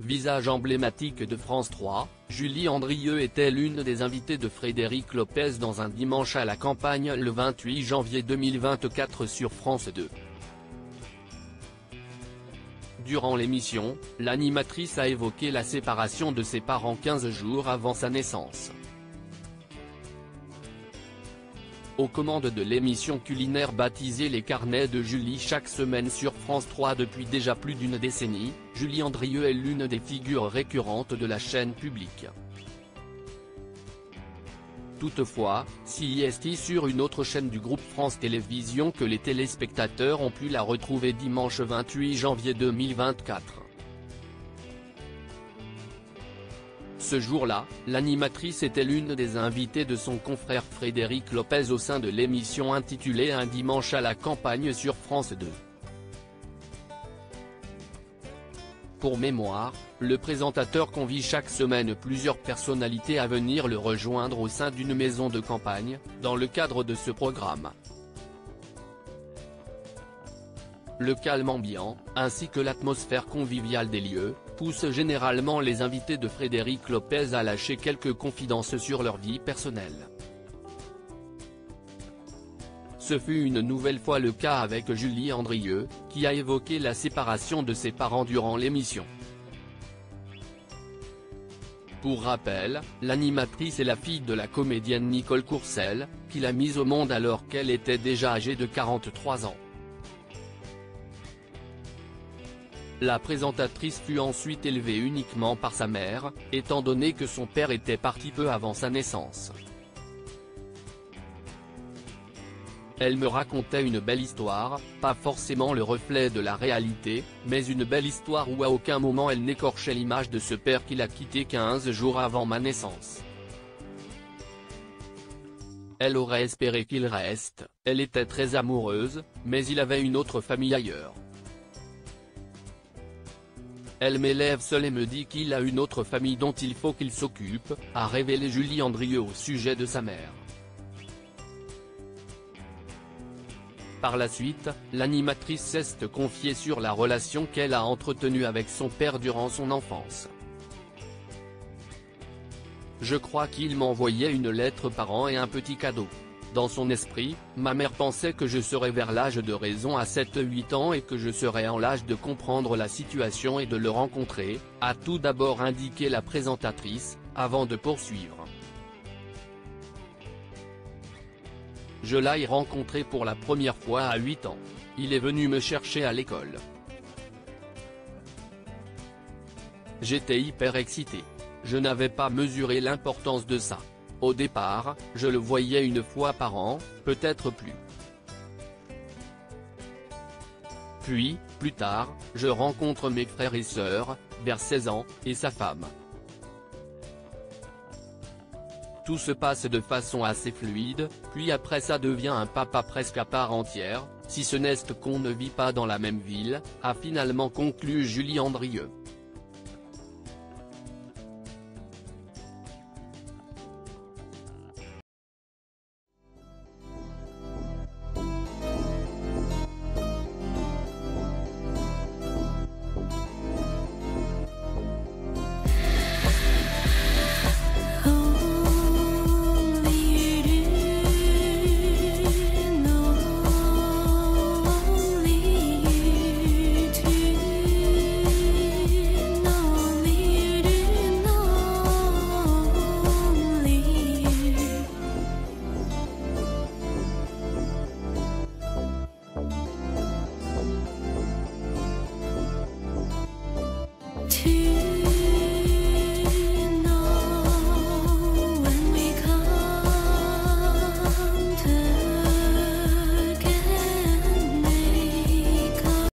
Visage emblématique de France 3, Julie Andrieux était l'une des invitées de Frédéric Lopez dans Un dimanche à la campagne le 28 janvier 2024 sur France 2. Durant l'émission, l'animatrice a évoqué la séparation de ses parents 15 jours avant sa naissance. Aux commandes de l'émission culinaire baptisée Les Carnets de Julie chaque semaine sur France 3 depuis déjà plus d'une décennie, Julie Andrieux est l'une des figures récurrentes de la chaîne publique. Toutefois, c'est sur une autre chaîne du groupe France Télévisions que les téléspectateurs ont pu la retrouver dimanche 28 janvier 2024. Ce jour-là, l'animatrice était l'une des invitées de son confrère Frédéric Lopez au sein de l'émission intitulée Un dimanche à la campagne sur France 2. Pour mémoire, le présentateur convie chaque semaine plusieurs personnalités à venir le rejoindre au sein d'une maison de campagne, dans le cadre de ce programme. Le calme ambiant, ainsi que l'atmosphère conviviale des lieux, poussent généralement les invités de Frédéric Lopez à lâcher quelques confidences sur leur vie personnelle. Ce fut une nouvelle fois le cas avec Julie Andrieux, qui a évoqué la séparation de ses parents durant l'émission. Pour rappel, l'animatrice est la fille de la comédienne Nicole Courcelles, qui l'a mise au monde alors qu'elle était déjà âgée de 43 ans. La présentatrice fut ensuite élevée uniquement par sa mère, étant donné que son père était parti peu avant sa naissance. Elle me racontait une belle histoire, pas forcément le reflet de la réalité, mais une belle histoire où à aucun moment elle n'écorchait l'image de ce père qui l'a quitté 15 jours avant ma naissance. Elle aurait espéré qu'il reste, elle était très amoureuse, mais il avait une autre famille ailleurs. Elle m'élève seule et me dit qu'il a une autre famille dont il faut qu'il s'occupe, a révélé Julie Andrieux au sujet de sa mère. Par la suite, l'animatrice s'est confiée sur la relation qu'elle a entretenue avec son père durant son enfance. Je crois qu'il m'envoyait une lettre par an et un petit cadeau. Dans son esprit, ma mère pensait que je serais vers l'âge de raison à 7-8 ans et que je serais en l'âge de comprendre la situation et de le rencontrer, a tout d'abord indiqué la présentatrice, avant de poursuivre. Je l'ai rencontré pour la première fois à 8 ans. Il est venu me chercher à l'école. J'étais hyper excité. Je n'avais pas mesuré l'importance de ça. Au départ, je le voyais une fois par an, peut-être plus. Puis, plus tard, je rencontre mes frères et sœurs, vers 16 ans, et sa femme. Tout se passe de façon assez fluide, puis après ça devient un papa presque à part entière, si ce n'est qu'on ne vit pas dans la même ville, a finalement conclu Julie Andrieux.